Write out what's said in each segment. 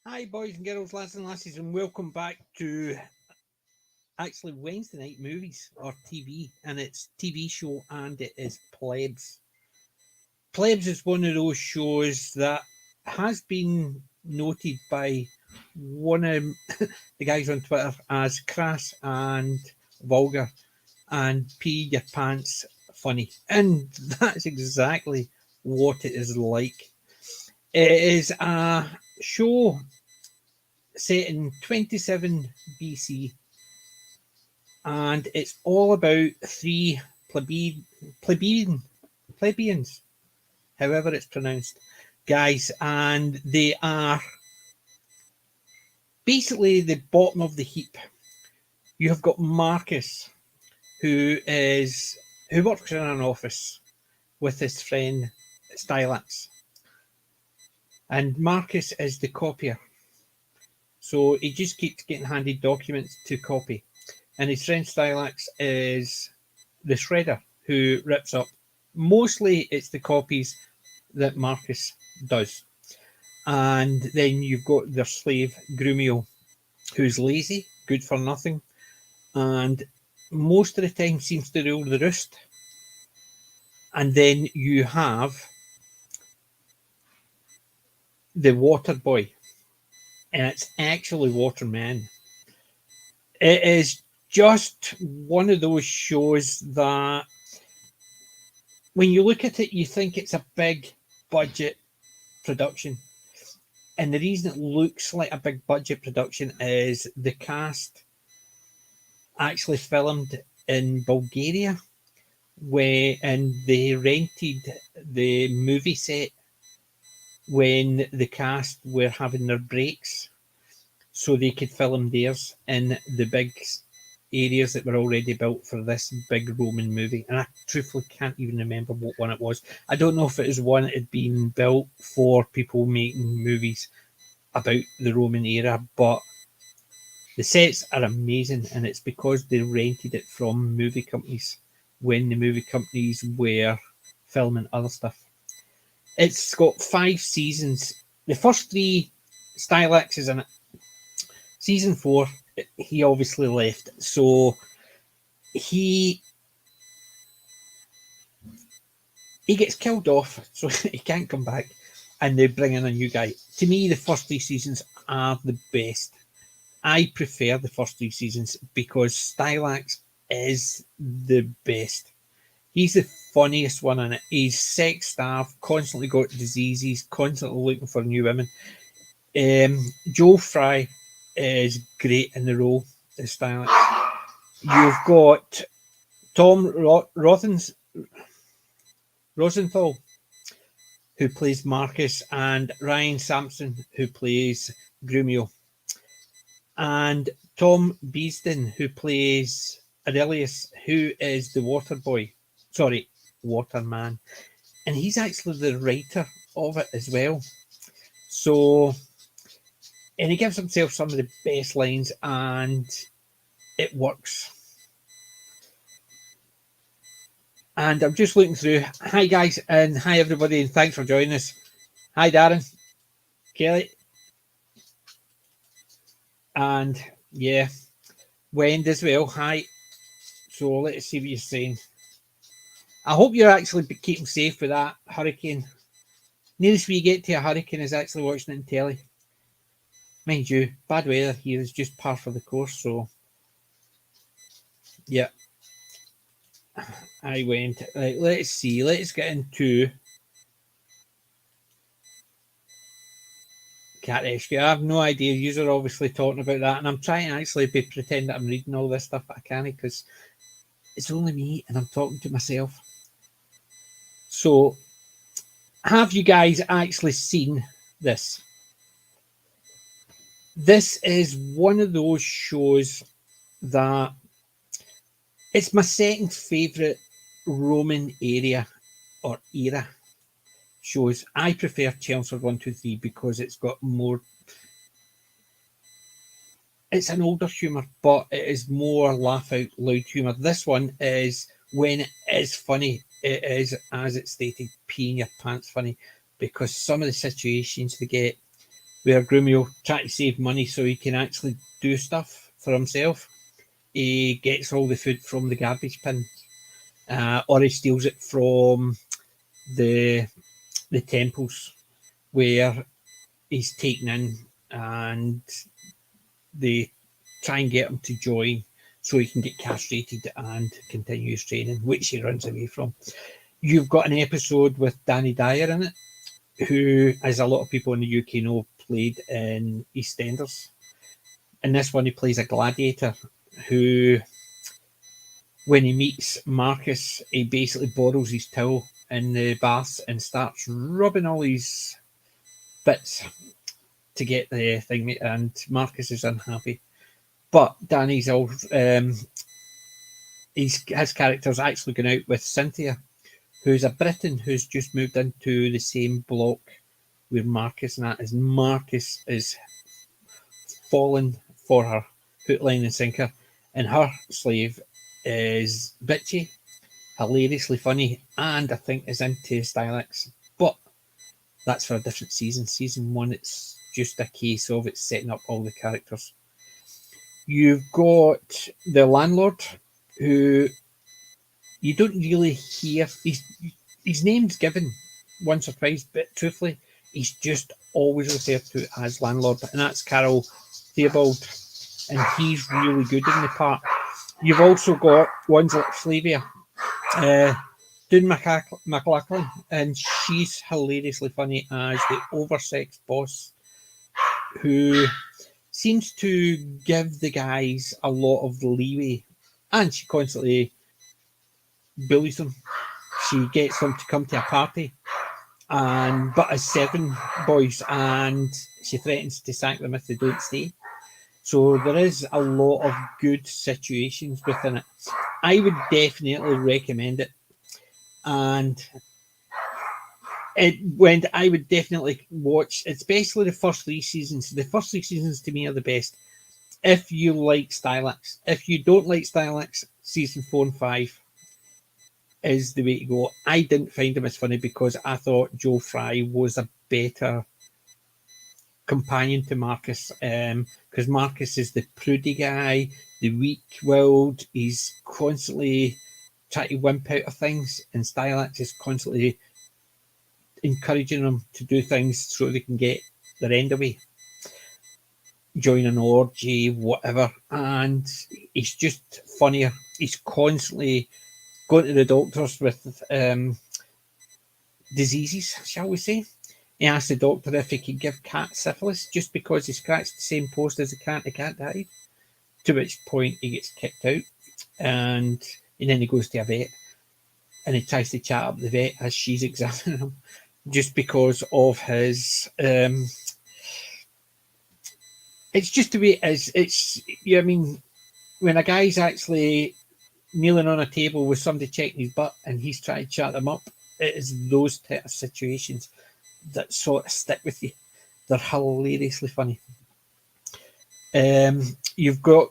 Hi, boys and girls, lads and lassies, and welcome back to actually Wednesday night movies or TV, and it's TV show and it is Plebs. Plebs is one of those shows that has been noted by one of the guys on Twitter as crass and vulgar and pee your pants funny, and that's exactly what it is like. It is a show set in 27 BC, and it's all about three plebeians, however it's pronounced, guys, and they are basically the bottom of the heap. You have got Marcus, who works in an office with his friend Stylax, and Marcus is the copier. So he just keeps getting handed documents to copy. And his friend Stylax is the shredder who rips up. Mostly it's the copies that Marcus does. And then you've got their slave, Grumio, who's lazy, good for nothing, and most of the time seems to rule the roost. And then you have the water boy, and it's actually Waterman. It is just one of those shows that when you look at it, you think it's a big budget production. And the reason it looks like a big budget production is the cast actually filmed in Bulgaria, and they rented the movie set when the cast were having their breaks so they could film theirs in the big areas that were already built for this big Roman movie. And I truthfully can't even remember what one it was. I don't know if it was one that had been built for people making movies about the Roman era, but the sets are amazing, and it's because they rented it from movie companies when the movie companies were filming other stuff. It's got 5 seasons. The first 3, Stylax is in it. Season 4, he obviously left, so he gets killed off, so he can't come back, and they bring in a new guy. To me, the first 3 seasons are the best. I prefer the first 3 seasons because Stylax is the best. He's the funniest one in it. He's sex starved, constantly got diseases, constantly looking for new women. Joe Fry is great in the role as Stylax. You've got Tom Rosenthal, who plays Marcus, and Ryan Sampson, who plays Grumio, and Tom Basden, who plays Aurelius, who is the Waterman, and he's actually the writer of it as well. So, and he gives himself some of the best lines, and it works. And I'm just looking through. Hi, guys, and hi, everybody, and thanks for joining us. Hi, Darren, Kelly, and yeah, Wend as well. Hi. So let's see what you're saying. I hope you're actually keeping safe with that hurricane. Nearest we get to a hurricane is actually watching it in telly. Mind you, bad weather here is just par for the course, so yeah. I went. Right, let's see. Let's get into Cat Rescue. I have no idea. You're obviously talking about that, and I'm trying to actually pretend that I'm reading all this stuff, but I can't because it's only me and I'm talking to myself. So, have you guys actually seen this? This is one of those shows that it's my second favourite Roman area or era shows. I prefer Chelmsford 123 because it's got more. It's an older humour, but it is more laugh out loud humour. This one is, when it is funny, it is, as it stated, peeing your pants funny, because some of the situations they get, where Grumio tries to save money so he can actually do stuff for himself. He gets all the food from the garbage bin, or he steals it from the temples where he's taken in, and they try and get him to join so he can get castrated and continue his training, which he runs away from. You've got an episode with Danny Dyer in it, who, as a lot of people in the UK know, played in EastEnders. In this one, he plays a gladiator who, when he meets Marcus, he basically borrows his towel in the baths and starts rubbing all his bits to get the thing, and Marcus is unhappy. But Danny's all his character's actually gone out with Cynthia, who's a Briton who's just moved into the same block where Marcus, and that is Marcus is fallen for her hook, line and sinker, and her slave is bitchy, hilariously funny, and I think is into Stylax. But that's for a different season. Season 1, it's just a case of it's setting up all the characters. You've got the landlord, who you don't really hear. His name's given once or twice, but truthfully, he's just always referred to as landlord, and that's Karl Theobald, and he's really good in the part. You've also got ones like Flavia, Doon McLachlan, and she's hilariously funny as the oversexed boss who seems to give the guys a lot of leeway, and she constantly bullies them. She gets them to come to a party, but as 7 boys, and she threatens to sack them if they don't stay. So there is a lot of good situations within it. I would definitely recommend it, and I would definitely watch, especially the first 3 seasons. The first 3 seasons to me are the best. If you like Stylax, if you don't like Stylax, season 4 and 5 is the way to go. I didn't find him as funny because I thought Joe Fry was a better companion to Marcus, because Marcus is the prudy guy, the weak-willed. He's constantly trying to wimp out of things, and Stylax is constantly encouraging them to do things so they can get their end away, join an orgy, whatever. And he's just funnier. He's constantly going to the doctors with diseases, shall we say. He asked the doctor if he could give cat syphilis just because he scratched the same post as the cat died, to which point he gets kicked out, and then he goes to a vet, and he tries to chat up the vet as she's examining him, just because of his it's just the way it is. It's, I mean, when a guy's actually kneeling on a table with somebody checking his butt and he's trying to chat them up, it is those type of situations that sort of stick with you. They're hilariously funny. You've got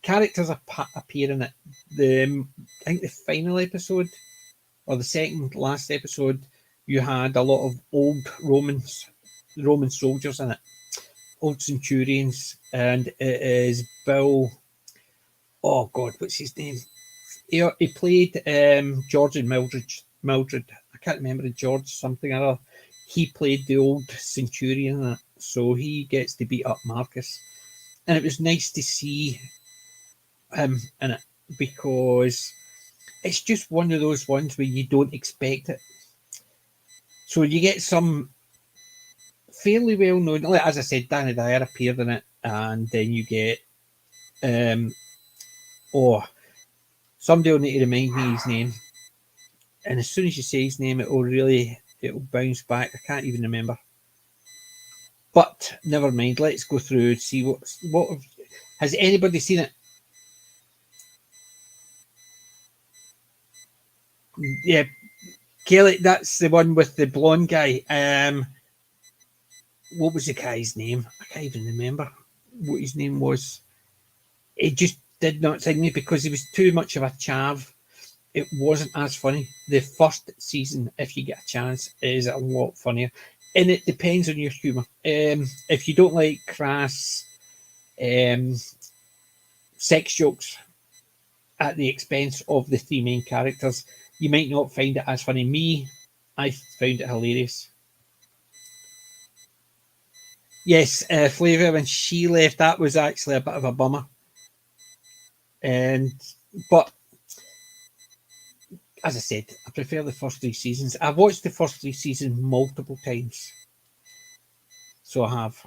characters appear in it. I think the final episode, or the second last episode, you had a lot of old Roman soldiers in it, old centurions, and it is Bill. Oh God, what's his name? He played George and Mildred. I can't remember the George something or other. He played the old centurion in it, so he gets to beat up Marcus, and it was nice to see him in it because it's just one of those ones where you don't expect it. So you get some fairly well known, like, as I said, Danny Dyer appeared in it, and then you get somebody will need to remind me his name, and as soon as you say his name, it'll bounce back. I can't even remember. But never mind. Let's go through and see what has anybody seen it? Yeah, Kelly, that's the one with the blonde guy. What was the guy's name? I can't even remember what his name was. It just did not sing me because he was too much of a chav. It wasn't as funny. The first season, if you get a chance, is a lot funnier. And it depends on your humour. If you don't like crass sex jokes at the expense of the three main characters, you might not find it as funny. Me, I found it hilarious. Yes, Flavia, when she left, that was actually a bit of a bummer. But as I said, I prefer the first three seasons. I've watched the first three seasons multiple times. So I have.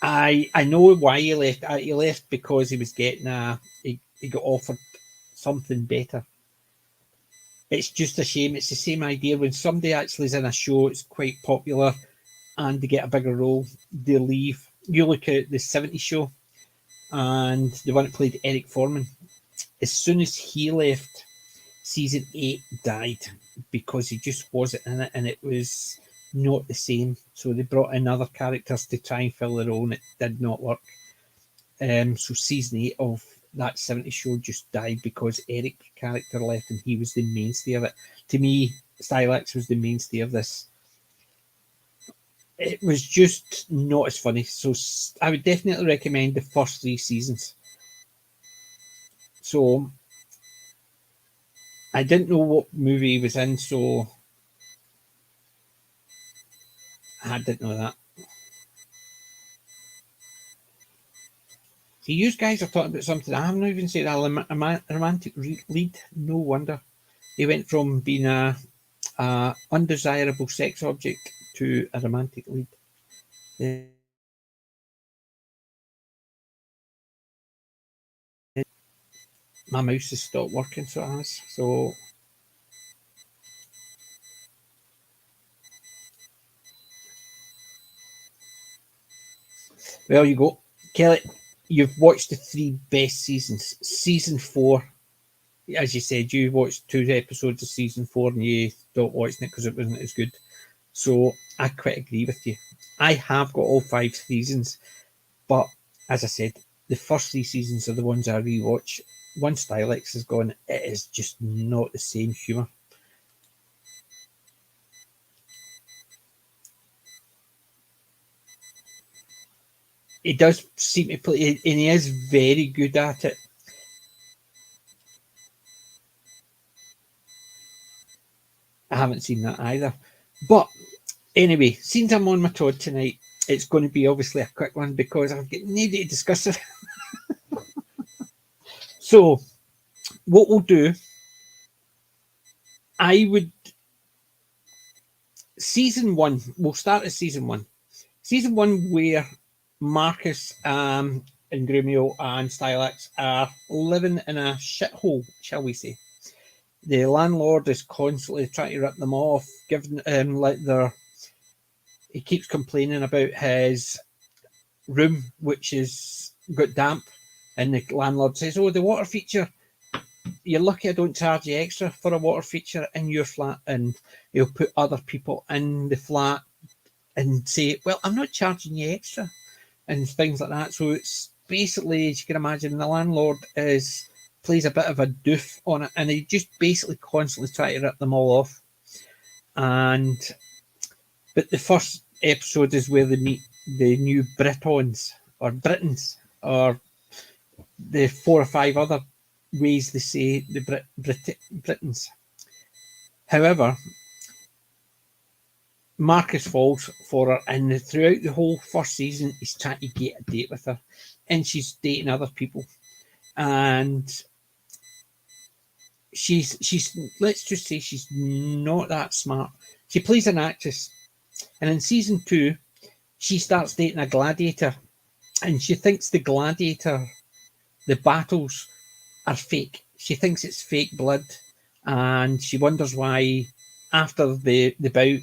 I know why he left. He left because he was getting he got offered something better. It's just a shame. It's the same idea when somebody actually is in a show, it's quite popular, and they get a bigger role, they leave. You look at the 70s show, and the one that played Eric Foreman. As soon as he left, season 8 died because he just wasn't in it, and it was not the same. So they brought in other characters to try and fill their own. It did not work. So season 8 of that 70 show just died because Eric's character left and he was the mainstay of it. To me, Stylax was the mainstay of this. It was just not as funny. So I would definitely recommend the first three seasons. So I didn't know what movie he was in, so I didn't know that. See, you guys are talking about something I haven't even said. A romantic lead. No wonder. He went from being a undesirable sex object to a romantic lead. My mouse has stopped working, so it has. So there you go. Kelly, you've watched the three best seasons. Season 4, as you said, you watched 2 episodes of season 4 and you stopped watching it because it wasn't as good. So I quite agree with you. I have got all 5 seasons, but as I said, the first 3 seasons are the ones I rewatch. Once Stylax is gone, it is just not the same humour. He does seem to play, and he is very good at it. I haven't seen that either. But anyway, since I'm on my Todd tonight, it's going to be obviously a quick one because I've got nobody to discuss it. So, what we'll do, I would. Season 1, we'll start at season 1. Season 1, where Marcus and Grumio and Stylax are living in a shithole, shall we say. The landlord is constantly trying to rip them off, giving like their. He keeps complaining about his room, which is got damp, and the landlord says, "Oh, the water feature. You're lucky I don't charge you extra for a water feature in your flat," and he'll put other people in the flat and say, "Well, I'm not charging you extra," and things like that. So it's basically, as you can imagine, the landlord plays a bit of a doof on it, and he just basically constantly try to rip them all off. But the first episode is where they meet the new Britons or Britons or the 4 or 5 other ways they say the Britons. However, Marcus falls for her, and throughout the whole first season, he's trying to get a date with her, and she's dating other people, and she's let's just say she's not that smart. She plays an actress, and in season 2, she starts dating a gladiator, and she thinks the gladiator, the battles are fake. She thinks it's fake blood, and she wonders why after the bout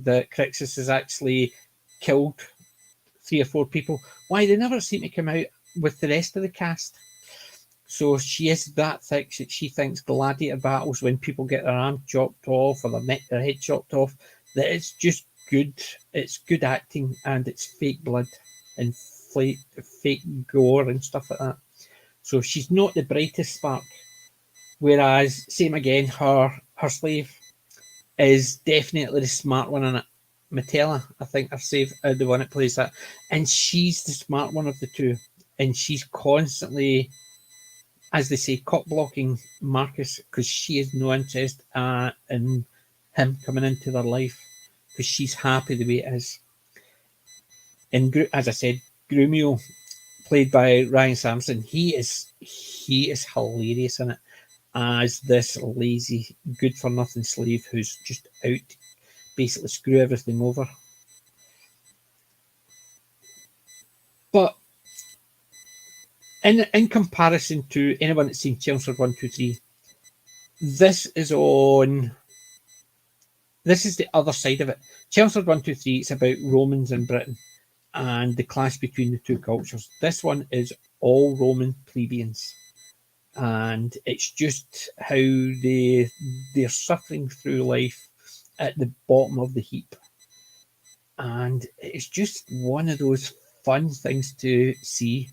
that Crixus has actually killed 3 or 4 people, why they never seem to come out with the rest of the cast. So she is that thick that she thinks gladiator battles, when people get their arm chopped off or their head chopped off, that it's just good. It's good acting, and it's fake blood and fake gore and stuff like that. So she's not the brightest spark. Whereas, same again, her slave is definitely the smart one in it. Metella, I think, her slave, the one that plays that. And she's the smart one of the two. And she's constantly, as they say, cock blocking Marcus because she has no interest in him coming into their life because she's happy the way it is. And as I said, Grumio, played by Ryan Sampson, he is hilarious in it as this lazy, good for nothing slave who's just out to basically screw everything over. But in comparison to anyone that's seen Chelmsford 1, 2, 3, this is the other side of it. Chelmsford 1, 2, 3, it's about Romans in Britain and the clash between the two cultures. This one is all Roman plebeians. And it's just how they're suffering through life at the bottom of the heap. And it's just one of those fun things to see.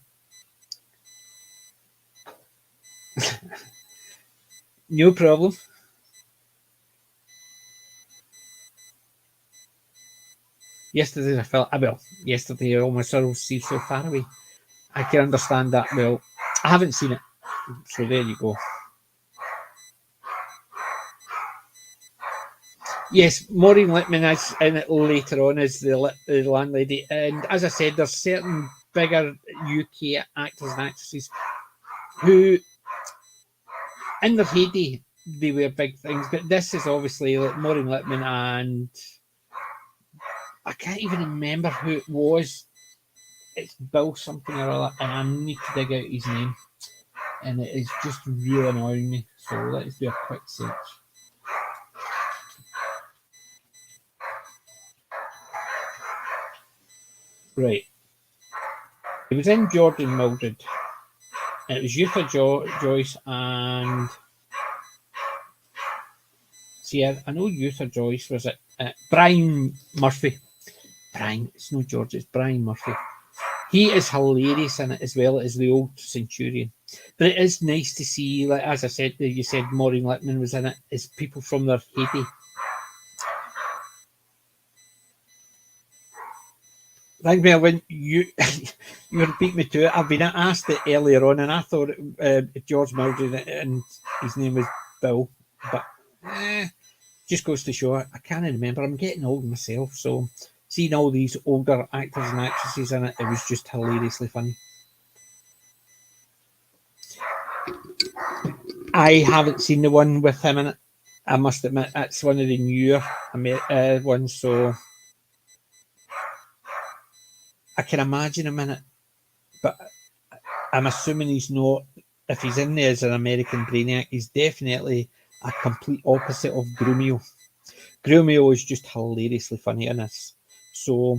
No problem. Yesterday I felt, yesterday all my sorrows seemed so far away. I can understand that. Well, I haven't seen it. So there you go. Yes, Maureen Lipman is in it later on as the landlady. And as I said, there's certain bigger UK actors and actresses who, in their heyday, they were big things. But this is obviously like Maureen Lipman, and I can't even remember who it was. It's Bill something or other, and I need to dig out his name. And it is just really annoying me. So let's do a quick search. Right. It was in Jordan Mildred. And it was Eutha Joyce and... See, I know Eutha Joyce was it. Brian Murphy. Brian, it's no George, it's Brian Murphy. He is hilarious in it as well as the old centurion. But it is nice to see, like as I said, you said Maureen Lipman was in it, is people from their heyday. Thank me, when you beat me to it. I've been asked it earlier on, and I thought George Mildred and his name was Bill, but just goes to show I can't remember. I'm getting old myself, so seeing all these older actors and actresses in it, it was just hilariously funny. I haven't seen the one with him in it. I must admit, it's one of the newer ones, so I can imagine him in it, but I'm assuming he's not. If he's in there as an American Brainiac, he's definitely a complete opposite of Grumio. Grumio is just hilariously funny in this. So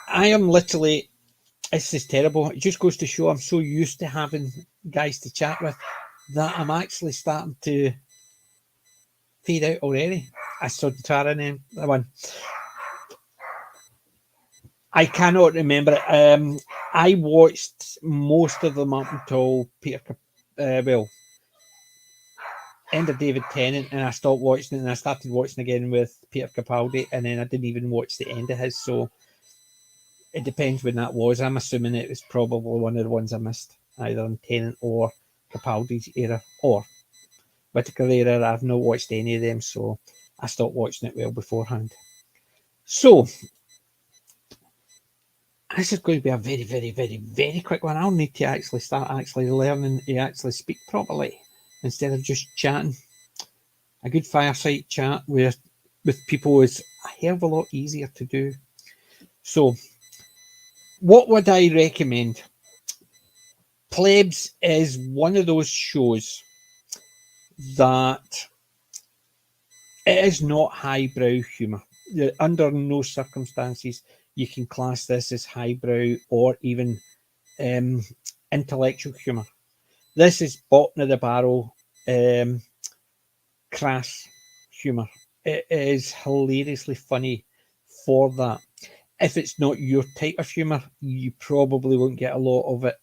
I am literally, this is terrible. It just goes to show I'm so used to having guys to chat with that I'm actually starting to fade out already. I saw the Tara name, that one. I cannot remember it. I watched most of them up until end of David Tennant, and I stopped watching it, and I started watching again with Peter Capaldi, and then I didn't even watch the end of his, so it depends when that was. I'm assuming it was probably one of the ones I missed, either in Tennant or Capaldi's era, or Whittaker era. I've not watched any of them, so I stopped watching it well beforehand. So, this is going to be a very, very, very, very quick one. I'll need to actually start learning to actually speak properly instead of just chatting. A good fireside chat with people is a hell of a lot easier to do. So, what would I recommend? Plebs is one of those shows that it is not highbrow humour. Under no circumstances you can class this as highbrow or even intellectual humour. This is bottom of the barrel, crass humour. It is hilariously funny for that. If it's not your type of humour, you probably won't get a lot of it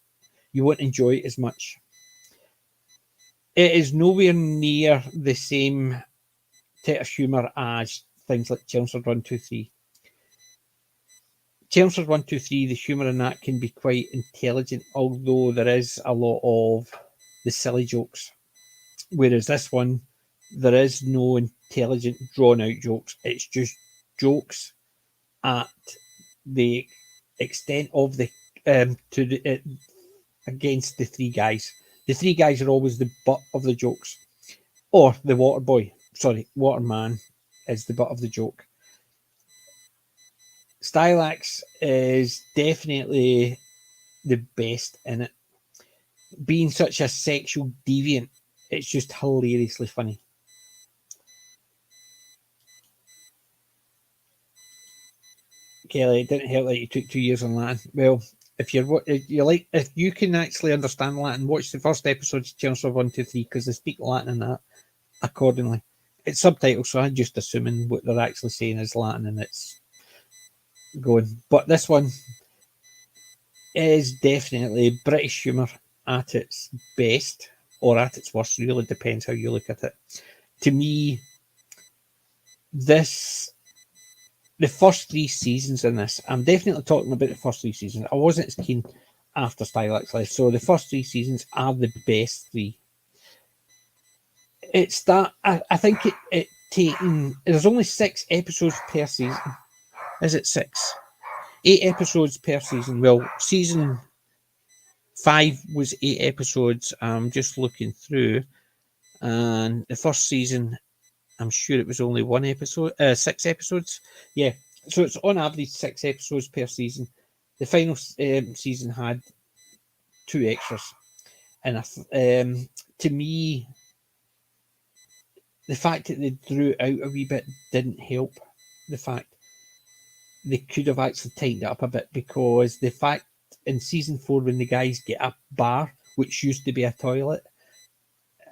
you won't enjoy it as much. It is nowhere near the same type of humour as things like Chelmsford 123. Chelmsford 123, the humour in that can be quite intelligent, although there is a lot of the silly jokes. Whereas this one, there is no intelligent, drawn-out jokes. It's just jokes at the extent of the against the three guys. The three guys are always the butt of the jokes, or the waterman is the butt of the joke. Stylax is definitely the best in it. Being such a sexual deviant, it's just hilariously funny. Kelly, it didn't help that you took 2 years on Latin. Well, if you can actually understand Latin, watch the first episode of Chelmsford 123 because they speak Latin in that accordingly. It's subtitles, so I'm just assuming what they're actually saying is Latin and it's going. But this one is definitely British humour at its best or at its worst. Really depends how you look at it. To me, the first 3 seasons in this, I'm definitely talking about the first 3 seasons. I wasn't as keen after Stylax left, so the first 3 seasons are the best 3. It's that I think it taken. There's only 6 episodes per season. Is it 6? 8 episodes per season. Well, season 5 was 8 episodes. I'm just looking through, and the first season, I'm sure it was only 1 episode, 6 episodes. Yeah, so it's on average 6 episodes per season. The final season had 2 extras, and to me, the fact that they drew out a wee bit didn't help. The fact they could have actually tightened it up a bit, because the fact in season 4 when the guys get a bar which used to be a toilet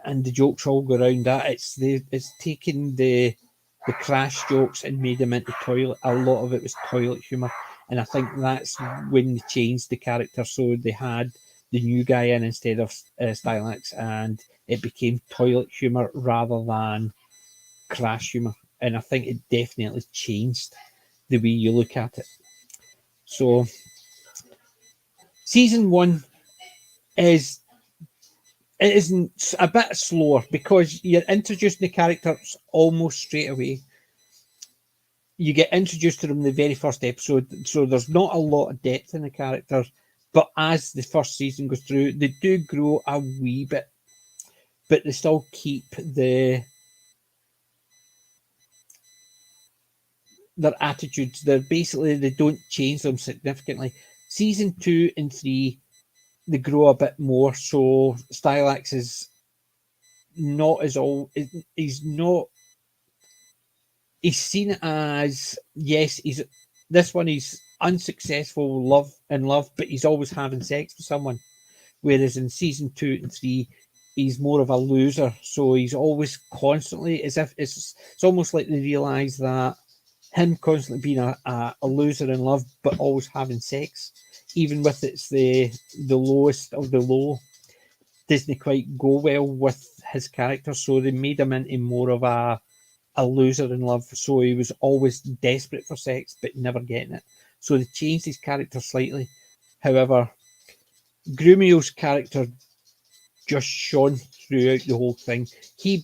and the jokes all go around that, it's taking the crash jokes and made them into toilet. A lot of it was toilet humour, and I think that's when they changed the character, so they had the new guy in instead of Stylax, and it became toilet humour rather than crash humour, and I think it definitely changed the way you look at it. So season 1 is a bit slower because you're introducing the characters almost straight away. You get introduced to them in the very first episode, so there's not a lot of depth in the characters. But as the first season goes through, they do grow a wee bit, but they still keep their attitudes. They don't change them significantly. Season 2 and 3, they grow a bit more. So Stylax is not as old. He's not. He's seen as, yes, he's unsuccessful in love, but he's always having sex with someone. Whereas in season 2 and 3, he's more of a loser. So he's always constantly, as if it's almost like they realise that him constantly being a loser in love, but always having sex, even with it's the lowest of the low, doesn't quite go well with his character. So they made him into more of a loser in love. So he was always desperate for sex, but never getting it. So they changed his character slightly. However, Grumio's character just shone throughout the whole thing. He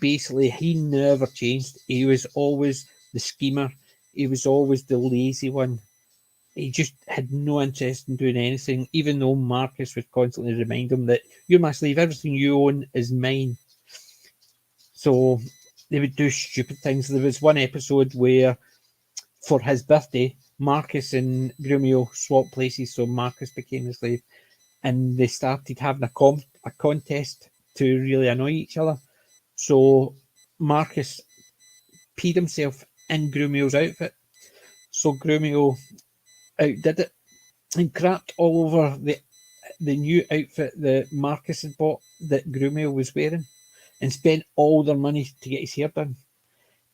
never changed. He was always the schemer. He was always the lazy one. He just had no interest in doing anything, even though Marcus would constantly remind him that you're my slave, everything you own is mine. So they would do stupid things. There was one episode where, for his birthday, Marcus and Grumio swapped places, so Marcus became the slave, and they started having a contest to really annoy each other. So Marcus peed himself in Grumio's outfit. So Grumio outdid it and crapped all over the new outfit that Marcus had bought that Grumio was wearing, and spent all their money to get his hair done.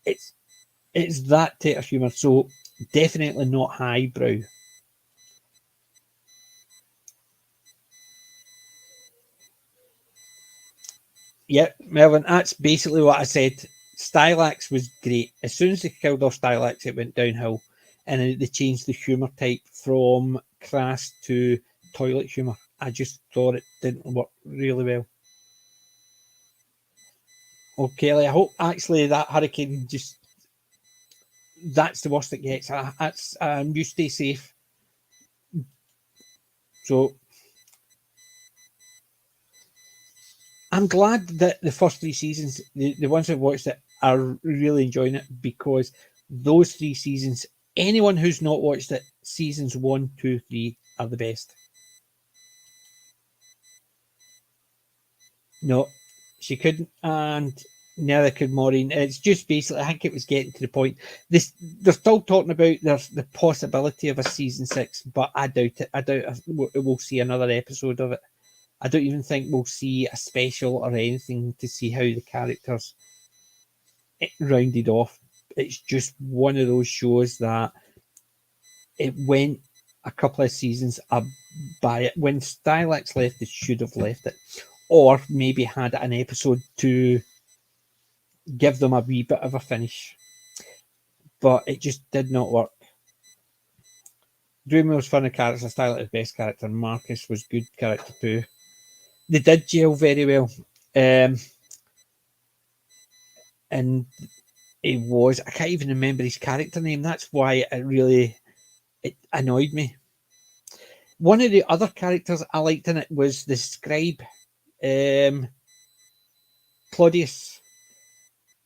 It's that type of humour, so definitely not highbrow. Yeah, Melvin, that's basically what I said. Stylax was great. As soon as they killed off Stylax, it went downhill. And then they changed the humour type from crass to toilet humour. I just thought it didn't work really well. Okay, Ellie, I hope actually that hurricane just, that's the worst it gets. That's you stay safe. So I'm glad that the first three seasons, the ones I've watched it, are really enjoying it, because those three seasons, anyone who's not watched it, seasons 1, 2, 3 are the best. No, she couldn't, and neither could Maureen. It's just basically, I think it was getting to the point. They're still talking about there's the possibility of a season 6, but I doubt it. I doubt we'll see another episode of it. I don't even think we'll see a special or anything to see how the characters rounded off. It's just one of those shows that it went a couple of seasons by it. When Stylax left, they should have left it, or maybe had an episode to give them a wee bit of a finish. But it just did not work. Grumio was funny character, Stylax was best character, Marcus was good character too. They did gel very well. And it was, I can't even remember his character name. That's why it annoyed me. One of the other characters I liked in it was the scribe, Claudius,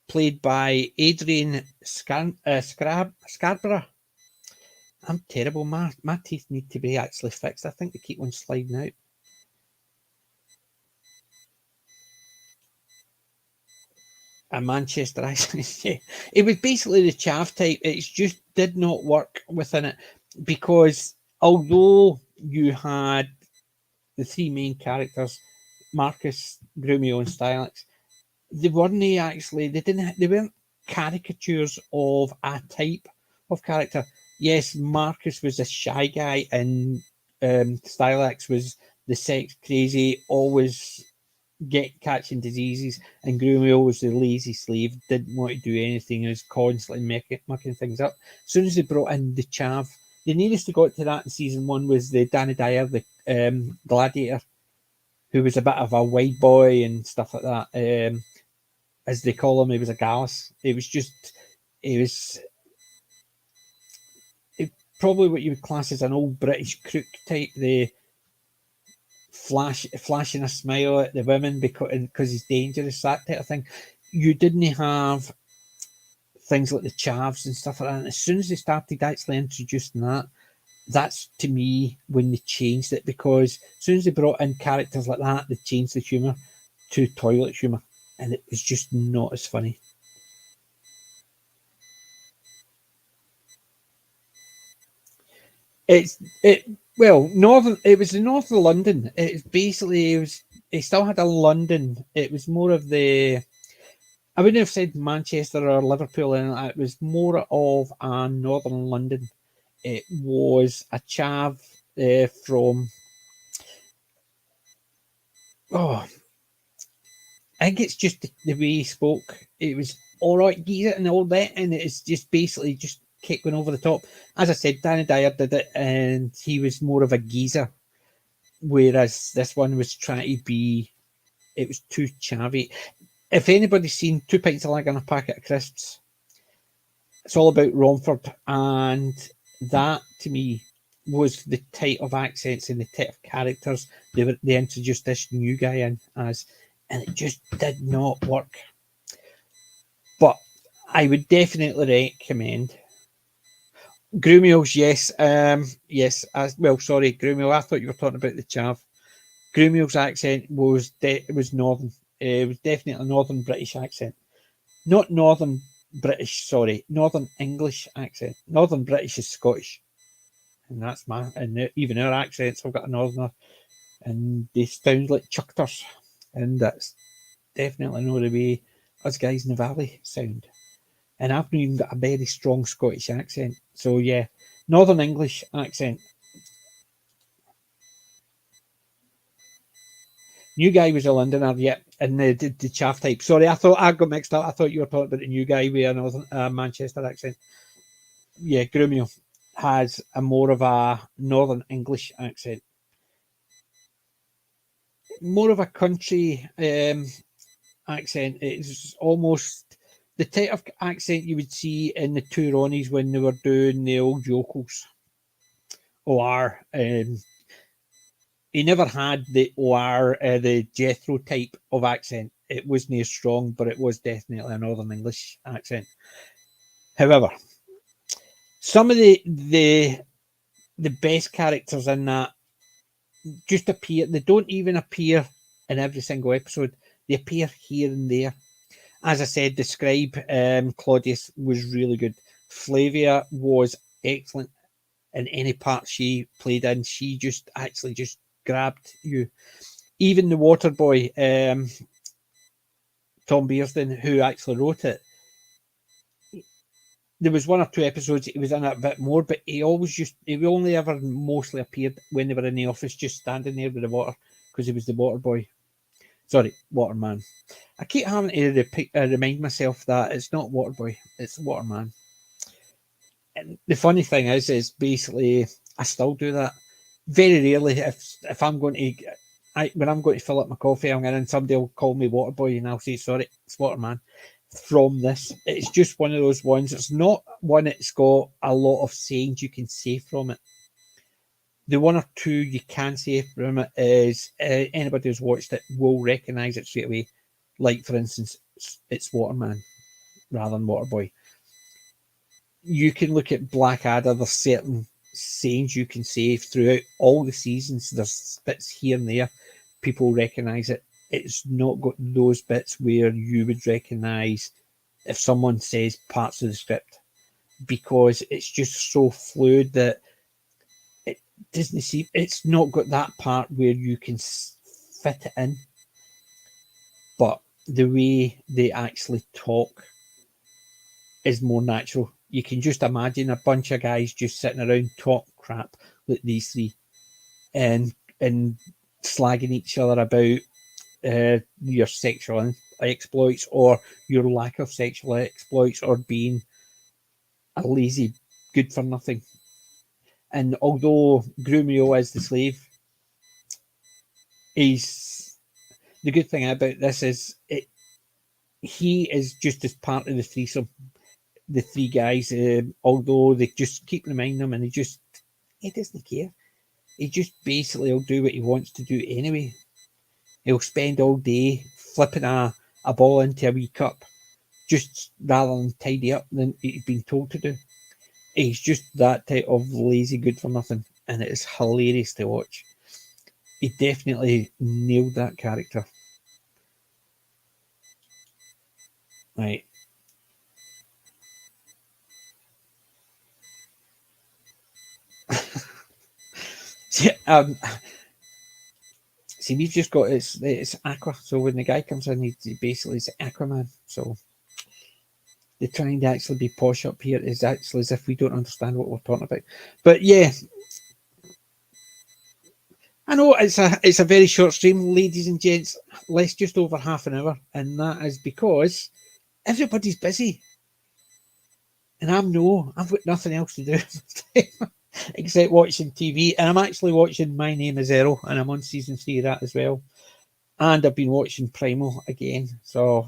played by Adrian Scarborough. I'm terrible. My teeth need to be actually fixed. I think they keep on sliding out. A Manchester accent. It was basically the chav type. It just did not work within it, because although you had the three main characters, Marcus, Grumio, and Stylax, they weren't caricatures of a type of character. Yes, Marcus was a shy guy, and Stylax was the sex crazy, always catching diseases, and Grumio was the lazy slave, didn't want to do anything, and was constantly mucking things up. As soon as they brought in the chav, the nearest they got to that in season 1 was the Danny Dyer, the gladiator, who was a bit of a white boy and stuff like that. As they call him, he was a gallus. It was probably what you would class as an old British crook type. The flashing a smile at the women because he's dangerous, that type of thing. You didn't have things like the chavs and stuff like that. And as soon as they started actually introducing that, that's to me when they changed it, because as soon as they brought in characters like that, they changed the humour to toilet humour, and it was just not as funny. Northern. It was the north of London. It still had a London. It was more of the. I wouldn't have said Manchester or Liverpool, and it was more of a northern London. It was a chav from. Oh, I think it's just the way he spoke. It was all right, geezer, and all that, and it's just basically just kept going over the top. As I said, Danny Dyer did it, and he was more of a geezer, whereas this one was trying to be. It was too chavvy. If anybody's seen Two Pints of Lager and a Packet of Crisps, it's all about Romford, and that to me was the type of accents and the type of characters they introduced this new guy in as, and it just did not work. But I would definitely recommend Grumio's. Yes, yes. Sorry, Grumio. I thought you were talking about the chav. Grumio's accent was northern. It was definitely a northern British accent, not northern British. Sorry, northern English accent. Northern British is Scottish, and even our accents have got a northerner, and they sound like chuckters, and that's definitely not the way us guys in the valley sound. And I've not even got a very strong Scottish accent, so yeah, Northern English accent. New guy was a Londoner, yeah, and the chaff type. Sorry, I got mixed up. I thought you were talking about the new guy with a Northern Manchester accent. Yeah, Grumio has a more of a Northern English accent, more of a country accent. It's almost the type of accent you would see in the two Ronnies when they were doing the old yokels. Or he never had the OR, the Jethro type of accent. It wasn't as strong, but it was definitely a Northern English accent. However, some of the best characters in that just appear. They don't even appear in every single episode. They appear here and there. As I said, the scribe, Claudius, was really good. Flavia was excellent in any part she played in. She just grabbed you. Even the water boy, Tom Basden, who actually wrote it, there was one or two episodes he was in it a bit more, but he only ever mostly appeared when they were in the office, just standing there with the water, because he was the water boy. Sorry, waterman. I keep having to remind myself that it's not water boy, it's waterman. And the funny thing is basically I still do that. Very rarely, if I'm going to, when I'm going to fill up my coffee, I'm going to, somebody will call me water boy, and I'll say sorry, it's waterman. From this, it's just one of those ones. It's not one that's got a lot of sayings you can say from it. The one or two you can say from it is anybody who's watched it will recognise it straight away. Like, for instance, it's Waterman rather than Waterboy. You can look at Blackadder, there's certain sayings you can say throughout all the seasons. There's bits here and there. People recognise it. It's not got those bits where you would recognise if someone says parts of the script, because it's just so fluid that it doesn't seem, it's not got that part where you can fit it in. But the way they actually talk is more natural. You can just imagine a bunch of guys just sitting around talk crap like these three and slagging each other about your sexual exploits or your lack of sexual exploits or being a lazy good for nothing. And although Grumio is the slave, he's the good thing about this is he is just as part of the threesome. The three guys, although they just keep reminding him, and he doesn't care. He just basically will do what he wants to do anyway. He'll spend all day flipping a ball into a wee cup, just rather than tidy up than he's been told to do. He's just that type of lazy good for nothing, and it is hilarious to watch. He definitely nailed that character. Right. See, we've just got it's Aqua. So when the guy comes in, he basically is Aquaman. So they're trying to actually be posh up here. Is actually as if we don't understand what we're talking about. But yeah, I know it's a very short stream, ladies and gents. Less just over half an hour, and that is because everybody's busy, and I've got nothing else to do except watching TV. And I'm actually watching My Name Is Earl, and I'm on season 3 of that as well. And I've been watching Primal again, so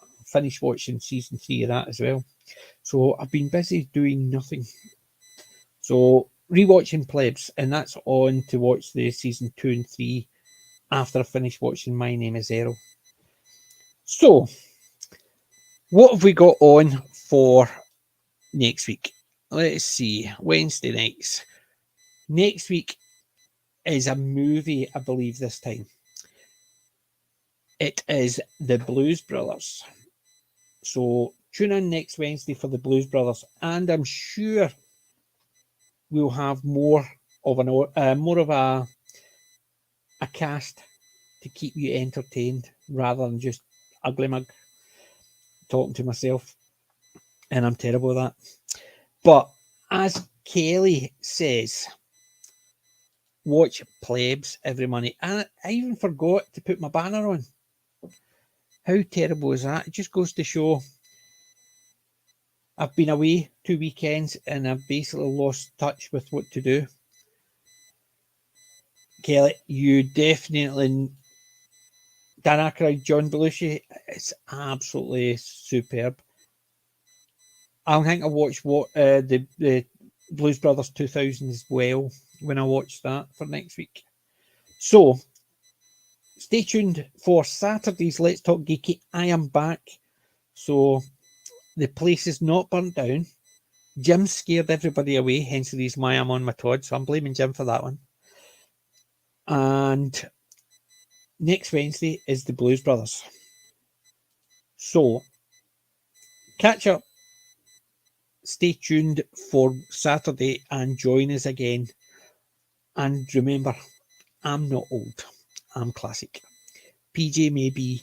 I finished watching season 3 of that as well. So I've been busy doing nothing. So rewatching Plebs, and that's on to watch the season 2 and 3 after I finish watching My Name Is Earl. So, what have we got on for next week? Let's see. Wednesday nights. Next week is a movie, I believe, this time. It is The Blues Brothers. So tune in next Wednesday for The Blues Brothers, and I'm sure we'll have more of a cast to keep you entertained rather than just ugly mug talking to myself, and I'm terrible at that. But as Kelly says, watch Plebs every Monday. And I even forgot to put my banner on. How terrible is that? It just goes to show I've been away 2 weekends and I've basically lost touch with what to do. Kelly, you definitely... Dan Aykroyd, John Belushi, it's absolutely superb. I think I watched the Blues Brothers 2000 as well when I watched that for next week. So, stay tuned for Saturday's Let's Talk Geeky. I am back. So, the place is not burnt down. Jim scared everybody away, hence the reason why I'm on my Todd. So, I'm blaming Jim for that one. And next Wednesday is the Blues Brothers. So, catch up. Stay tuned for Saturday and join us again. And remember, I'm not old. I'm classic. PJ may be,